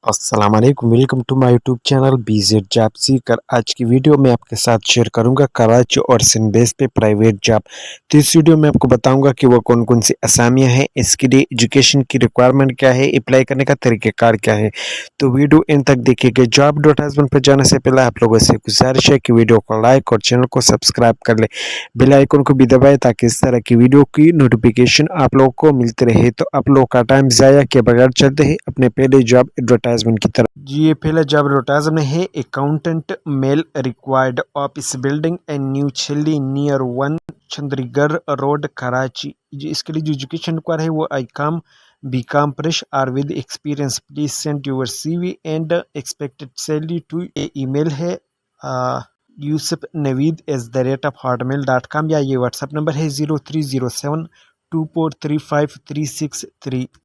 अस्सलाम वालेकुम, welcome to my YouTube channel BZ job seeker. आज की वीडियो में आपके साथ शेयर करूंगा कराची और सिंध बेस पे प्राइवेट जॉब। तो इस वीडियो में आपको बताऊंगा कि वो कौन कौन सी असामियां हैं, इसके लिए एजुकेशन की रिक्वायरमेंट क्या है, अप्लाई करने का तरीक़ाकार क्या है। तो वीडियो इन तक देखिएगा। जॉब एडवर्टाइजमेंट पर जाने से पहले आप लोगों से गुजारिश है कि वीडियो को लाइक और चैनल को सब्सक्राइब कर ले, बेल आइकन को भी दबाए ताकि इस तरह की वीडियो की नोटिफिकेशन आप लोगों को मिलती रहे। तो आप लोगों का टाइम ज़ाया किए बगैर चलते हैं अपने पहले जॉब एडवर्टाइजमेंट की तरफ। जी, ये पहला जॉब एडवर्टाइजमेंट है। Accountant male required office building and new छिल्ली नियर 1 चंद्रीगढ़ रोड कराची। जी, इसके लिए जो एजुकेशन रिक्वायर है वो I BCom fresh or with experience. Please send your CV and expected salary to ये ईमेल है यूसुफ नवीद @hotmail.com, या ये व्हाट्सएप नंबर है 0307243536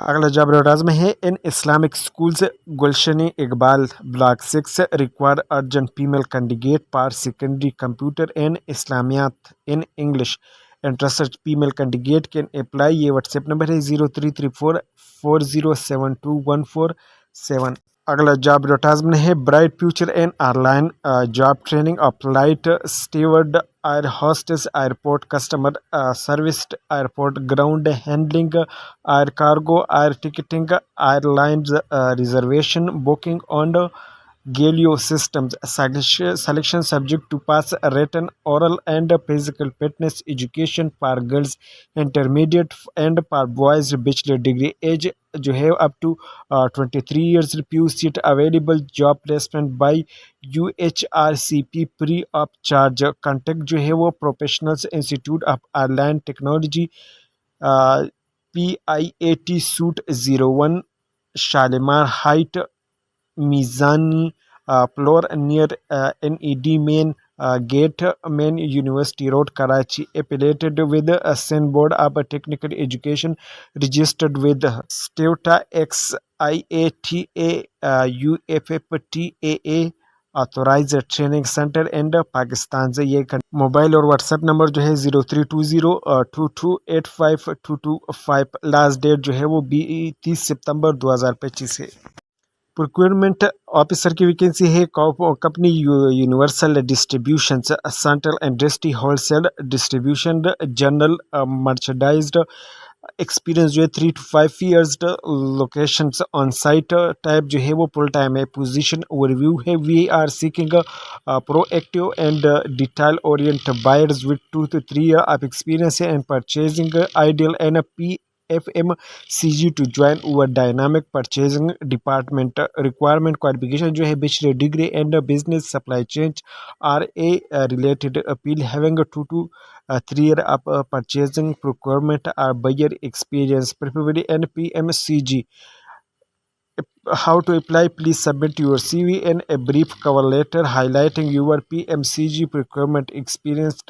अगला जॉब एडवर्टाइज में है। In Islamic schools Gulshan Iqbal block 6 require urgent female candidate for secondary computer and Islamiyat in English. Interested female candidate can apply. ये WhatsApp number है 033440721447। अगला जॉब एडवर्टाइजमेंट है। Bright future and airline job training of flight steward air hostess airport customer service airport ground handling air cargo air ticketing airlines reservation booking on Galio systems. Selection subject to pass written, oral and physical fitness education for girls intermediate and for boys bachelor degree। age जो है up to 23 years। few seat available। job placement by UHRCP free of charge। contact जो है वो professionals institute of airline technology PIAT suit 01 Shalimar height Mizani floor near NED main gate main University Road Karachi, affiliated with Sin Board of Technical Education, registered with STATA XIATA UFFTAA authorise training centre and Pakistan से। ये mobile और WhatsApp number जो है 032022852225। Last date जो है वो 30 सितंबर 2025 है। प्रोक्योरमेंट ऑफिसर की वैकेंसी है। Company universal distribution central industry wholesale distribution general merchandised. Experience जो है 3 to 5 years। Location on site type जो है वो फुल टाइम है। पोजीशन ओवरव्यू है। We are seeking proactive and detail orient buyers with 2 to 3 years of experience and purchasing ideal in FMCG to join our dynamic purchasing department। requirement qualification जो है bachelor degree and business supply chain RA related। appeal having 2 to 3 year of purchasing procurement or buyer experience preferably and PMCG। how to apply? please submit your CV and a brief cover letter highlighting your PMCG procurement experience।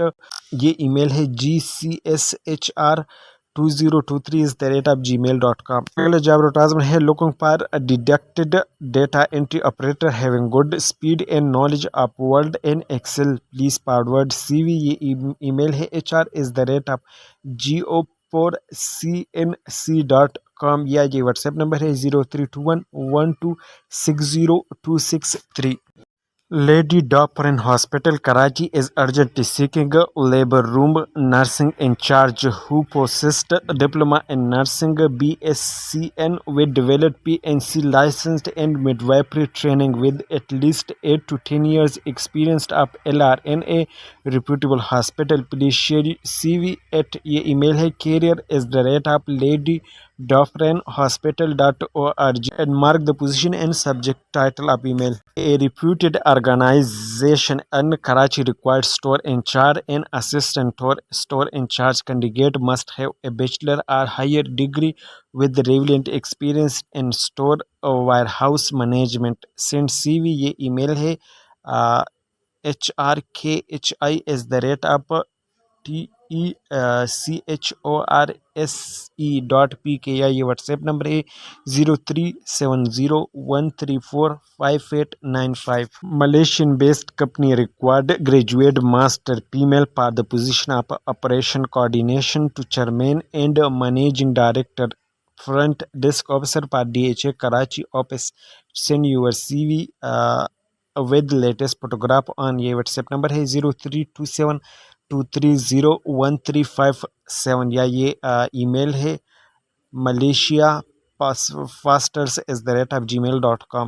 ये email है gchr2023@gmail.com। अगला job advertisement है। Looking for dedicated data entry operator having good speed and knowledge of Word and Excel. Please forward CV। ये email है HR@go4cnc.com, या ये WhatsApp number है 0321126026 Lady Dufferin Hospital, Karachi is urgently seeking a labor room nursing in charge who possessed diploma in nursing, BSCN with developed PNC licensed and midwifery training with at least 8 to 10 years experience of LRNA reputable hospital। Please share CV at ये email है career@ladydufferinhospital.org and mark the position and subject title of email। A reputed organization in Karachi required store in charge and assistant store in charge candidate must have a bachelor or higher degree with relevant experience in store warehouse management। send CV। ये email है HRKHI@TECHORSE.PK, या ये WhatsApp number है 037013458595। Malaysian based company required graduate master female for the position of operation coordination to chairman and managing director front desk officer for DHA Karachi office. send your CV with latest photograph on ये WhatsApp number है 0327230137 या ये email है Malaysia fasters@gmail.com।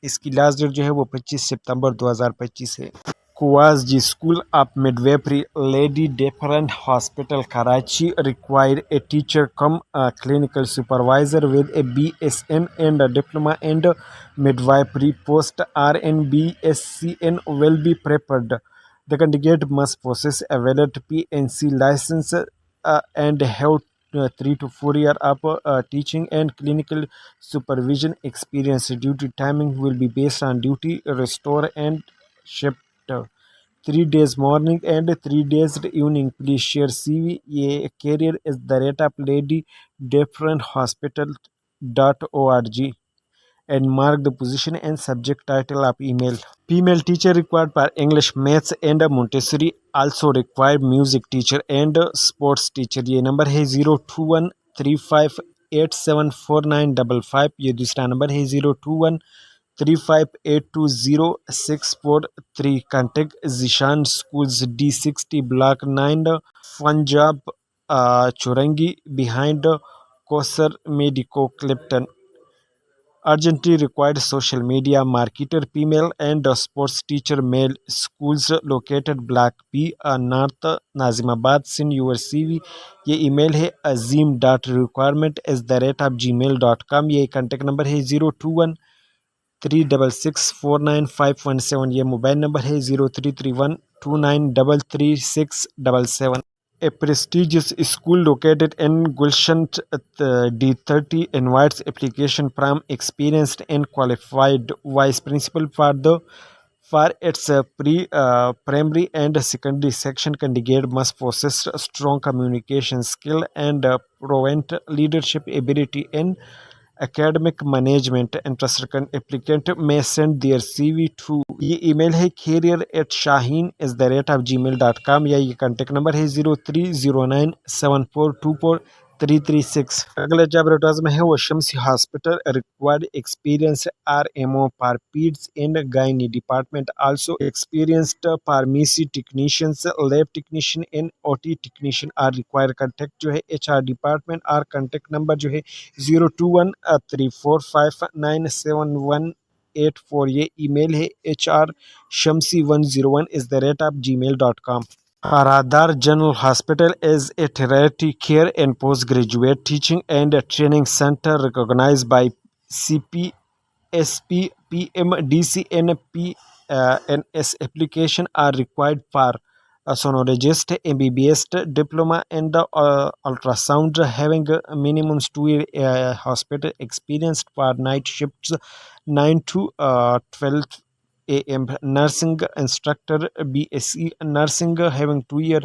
इसकी last date जो है वो 25 सितंबर 2025 है। Kuwazi School of Midwifery, Lady Different Hospital, Karachi required a teacher come a clinical supervisor with a BSN and a diploma and midwifery post RN BSCN will be prepared. The candidate must possess a valid PNC license and have 3 to 4 years of teaching and clinical supervision experience. Duty timing will be based on duty, restore and shift 3 days morning and 3 days evening. Please share CV. ये career is the rate of lady different hospital.org and mark the position and subject title of email. Female teacher required for English, Maths and Montessori. Also required music teacher and sports teacher. ये number है 0213587495। ये दूसरा number है 0213582063। Contact Zishan Schools D60 Block 9 Punjab Churangi behind Kosar Medico Clifton. Urgently required social media marketer female and sports teacher male. Schools located Block B North Nazimabad. Send your CV. ये email है azim.requirement@gmail.com। ये contact number है 0213664517। ये mobile number है 0331293367। A prestigious school located in Gulshan D30 invites application from experienced and qualified vice principal for its primary and secondary section. Candidate must possess strong communication skill and proven leadership ability in academic management. Interested applicant may send their CV to ये email है career@shaheen@gmail.com या ये contact number है 030974243336। अगला job advertise में है वो Shamsi hospital required experience RMO for peds and gynae department, also experienced pharmacy technicians, lab technician and OT technician are required। contact जो है HR department और contact number जो है 0213459718 ये ईमेल है hrShamsi101@gmail.com। Radar General Hospital is a tertiary care and postgraduate teaching and training center recognized by CPSP, PMDC and PNS. Application are required for a sonologist, MBBS diploma and ultrasound, having minimum 2 year hospital experience for night shifts 9 to 12 AM. Nursing instructor, BSc nursing, having 2 year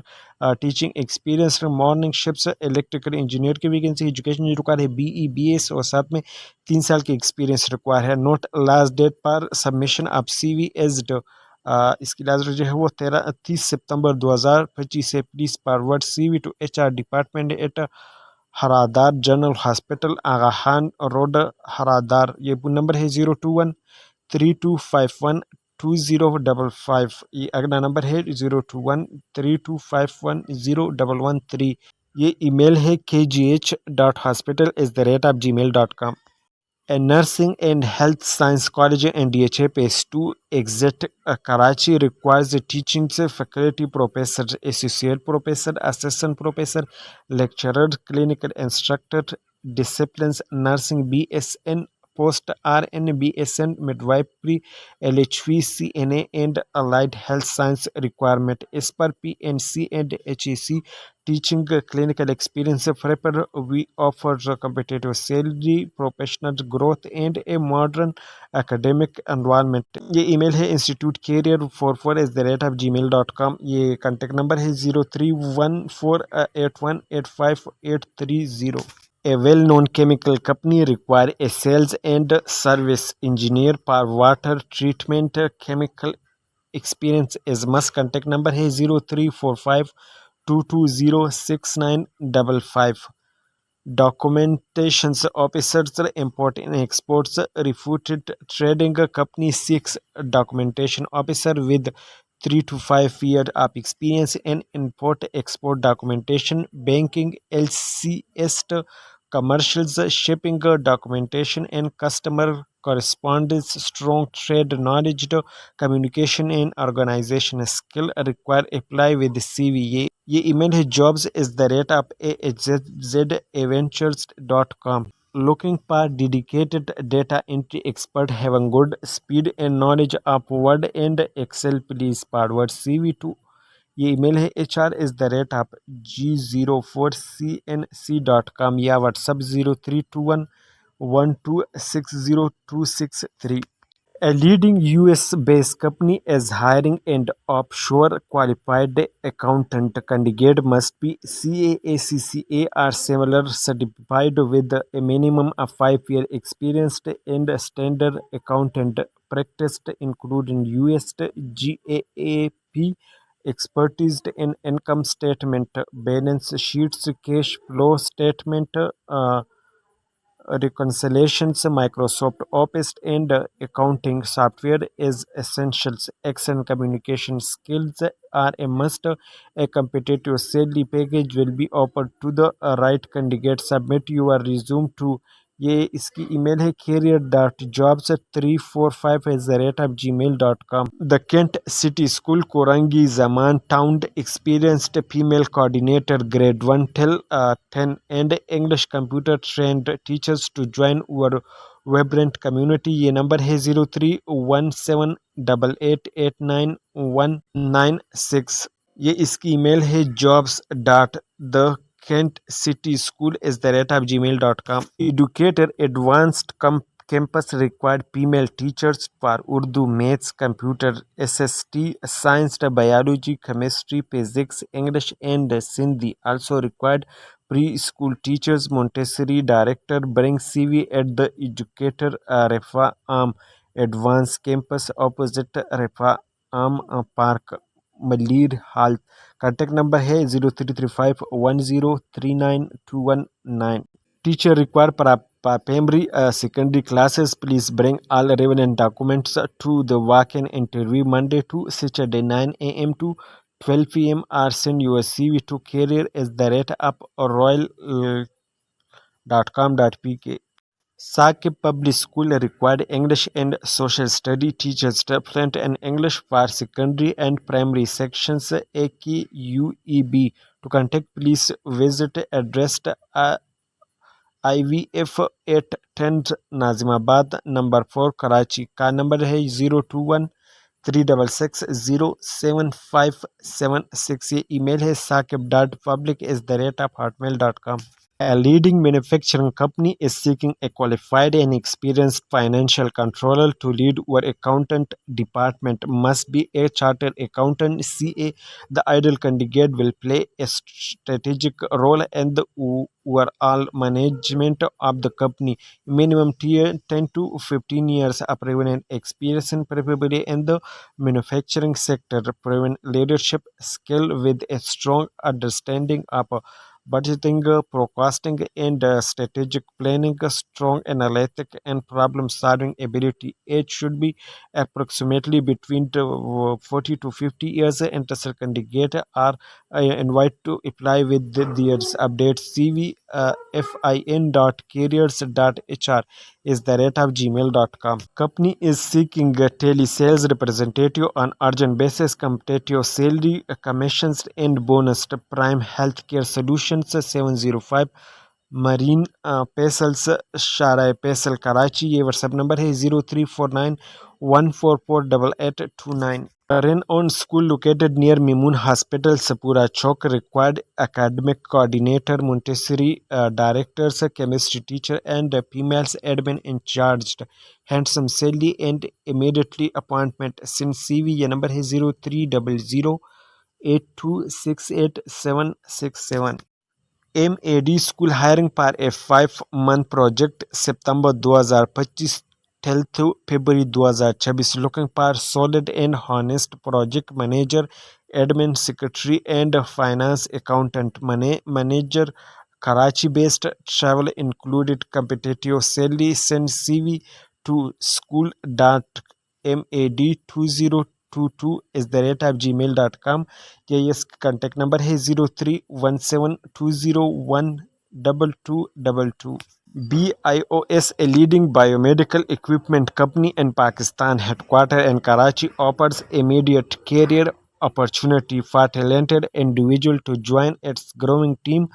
teaching experience from morning shifts। Electrical engineer की vacancy. Education require है BE BS और साथ में 3 साल की experience require है। Note last date पर submission of CV as इसकी लास्ट डेट जो है वो 30 सितंबर 2025 से। Please forward CV to HR department at हरादार general hospital Aga Khan road हरादार। ये नंबर है 0213251205। ये अगला नंबर है 0213251013। ये ईमेल है kgh.hospital@gmail.com। A nursing and health science college and DHA phase 2 exit Karachi requires a teaching faculty professor, associate professor, assistant professor, lecturer, clinical instructor, disciplines nursing BSN, post RN, BSN, midwifery, LHV, CNA and allied health science requirement. As per PNC and HEC teaching clinical experience prepper, we offer competitive salary, professional growth and a modern academic environment। ये email है institutecareer44@gmail.com। ये contact number है 0314818580। A well-known chemical company require a sales and service engineer for water treatment chemical experience is must। contact number है 0345220695। Documentations officers import and exports refuted trading company seeks documentation officer with 3 to 5 years of experience in import export documentation, banking, LCS, commercials, shipping documentation, and customer correspondence. Strong trade knowledge, communication, and organization skill require apply with CVA. ये email है jobs@azventures.com. Looking for dedicated data entry expert having good speed and knowledge of Word and Excel, please forward CV to ये email है hr@g04cnc.com या WhatsApp 0321126026 A leading US-based company is hiring an offshore qualified accountant. Candidate must be CAACCA or similar certified with a minimum of 5 year experience in standard accountant practice, including US GAAP expertise in income statement, balance sheets, cash flow statement, reconciliations. Microsoft Office and accounting software is essentials. Excellent communication skills are a must. A competitive salary package will be offered to the right candidate. Submit your resume to ये इसकी email है career.jobs345@gmail.com. The Kent City School Korangi Zaman found experienced female coordinator grade 1 till 10 and English computer trained teachers to join our vibrant community. ये number है 031788899196. ये इसकी email है jobs.thekentcityschool@gmail.com. Educator advanced campus required female teachers for Urdu, Maths, Computer, SST, Science, Biology, Chemistry, Physics, English, and Sindhi. Also required preschool teachers. Montessori director. Bring CV at the Educator Refa Advanced Campus opposite Refa Park, Malir Hall. Contact number है 0335103921 Teacher required primary secondary classes. Please bring all relevant documents to the walk-in interview Monday to Saturday 9 a.m. to 12 p.m. or send your CV to career@royal.com.pk. Sakib Public School required English and Social Study teachers fluent in English for secondary and primary sections AKUEB. To contact, please visit address IVF 810 Nazimabad number 4 Karachi. का number है 021-366-07576. ये email है sakib.public@hotmail.com. A leading manufacturing company is seeking a qualified and experienced financial controller to lead our accountant department. Must be a chartered accountant CA. The ideal candidate will play a strategic role in the overall management of the company. Minimum 10 to 15 years of relevant experience, preferably in the manufacturing sector. Proven leadership skill with a strong understanding of budgeting, forecasting, and strategic planning. Strong analytic and problem-solving ability. Age should be approximately between 40 to 50 years. Interested candidate are invited to apply with their update CV fin.careers.hr is the rate of gmail.com. Company is seeking a telesales representative on urgent basis. Competitive salary, commissions, and bonus. Prime Healthcare Solutions 705 Marine Pesals Sharai Pesal Karachi. ये WhatsApp number है 0349144829. Renowned school located near Mimoon Hospital, Sapura Chowk required academic coordinator, Montessori directors, chemistry teacher, and females admin in charge. Handsome salary and immediately appointment. Since CV, ये number है 030082687767. MAD School hiring for a 5-month project September 2025 till February 2026. Looking for solid and honest project manager, admin secretary, and finance accountant. Manager Karachi-based travel included competitive salary. Send CV to school.mad2022@gmail.com। या ये contact number है 031720122222। BIOS, a leading biomedical equipment company in Pakistan, headquartered in Karachi, offers immediate career opportunity for talented individual to join its growing team।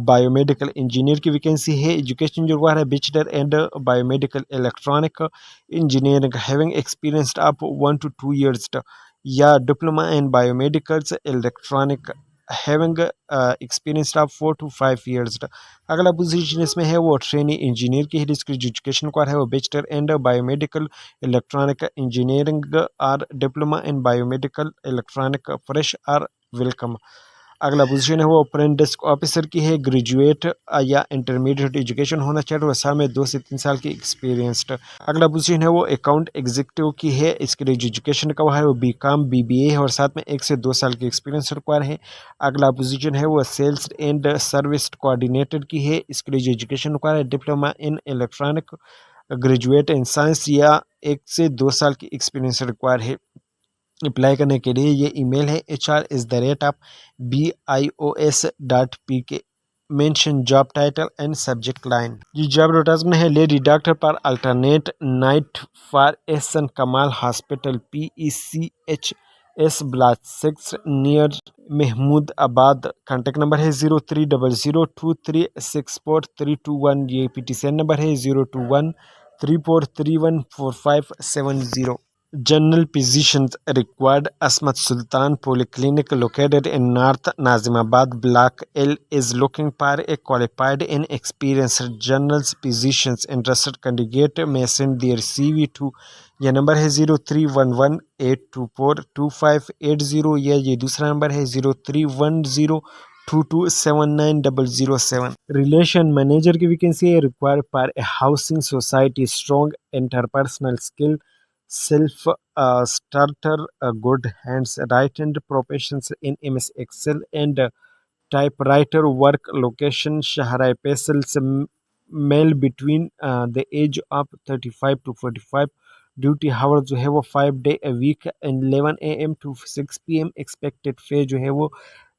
Biomedical engineer की vacancy है। Education जो हुआ है bachelor and biomedical electronic engineering having experienced up 1 to 2 years या diploma in biomedicals electronic having experienced up 4 to 5 years। अगला position इसमें है वो ट्रेनी इंजीनियर की है, जिसकी एजुकेशन को है वो bachelor and biomedical electronic engineering और diploma in biomedical electronic fresh are welcome. अगला पोजीशन है वो फ्रंट डेस्क ऑफिसर की है, ग्रेजुएट या इंटरमीडिएट एजुकेशन होना चाहिए, वह साल में 2 से 3 साल की एक्सपीरियंस्ड। अगला पोजीशन है वो अकाउंट एग्जीक्यूटिव की है, इसके लिए एजुकेशन का है वो BCom BBA है और साथ में 1 से 2 साल की एक्सपीरियंस रिक्वायर है। अगला पोजीशन है वो सेल्स एंड सर्विस कोऑर्डिनेटर की है, इसके लिए एजुकेशन रिक्वायर है diploma in electronic, graduate in science या 1 से 2 साल की एक्सपीरियंस रिक्वायर है। अप्लाई करने के लिए ये ईमेल है HR@bios.pk। Mention job title and subject line. ये जॉब एडवर्टाइजमेंट है लेडी डॉक्टर पर अल्टरनेट नाइट फॉर एहसन कमाल hospital PECHS block 6 near Mahmudabad. Contact number है 0300236431। ये PTCN नंबर है 02134314570। General positions required. Asmat Sultan Polyclinic located in North Nazimabad Block L is looking for a qualified and experienced general physicians. Interested candidate may send their CV to यह number है 031182425580 या ये दूसरा number है 031022790007। Relation manager की vacancy है, required for a housing society, strong interpersonal skill, self starter, good hands, right hand professions in MS Excel and typewriter work. Location Shahrai Pesals, male between the age of 35 to 45। Duty हावर जो है वो 5 day a week 11 AM to 6 PM। Expected पे जो है वो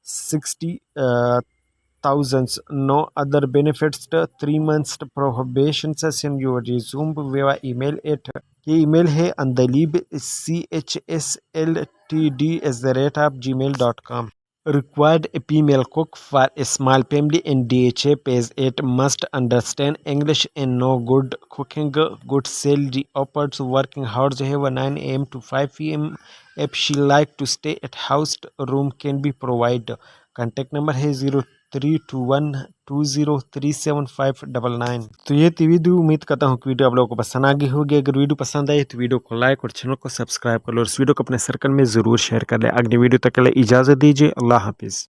60,000। no other benefits। 3 months probation। send your resume via email at ये email है andalib chsltd@gmail.com। Required a female cook for a small family in DHA pays 8, must understand English and know good cooking, good salary offers, working hours जो है वो 9 AM to 5 PM। if she like to stay at house, room can be provided। Contact number है 0321203759। तो ये थी video. उम्मीद करता हूँ कि वीडियो आप लोगों को पसंद आ गई होगी। अगर वीडियो पसंद आई तो वीडियो को लाइक और चैनल को सब्सक्राइब कर लो और इस वीडियो को अपने सर्कल में ज़रूर शेयर कर ले। अगली वीडियो तक के लिए इजाज़त दीजिए। अल्लाह हाफिज़।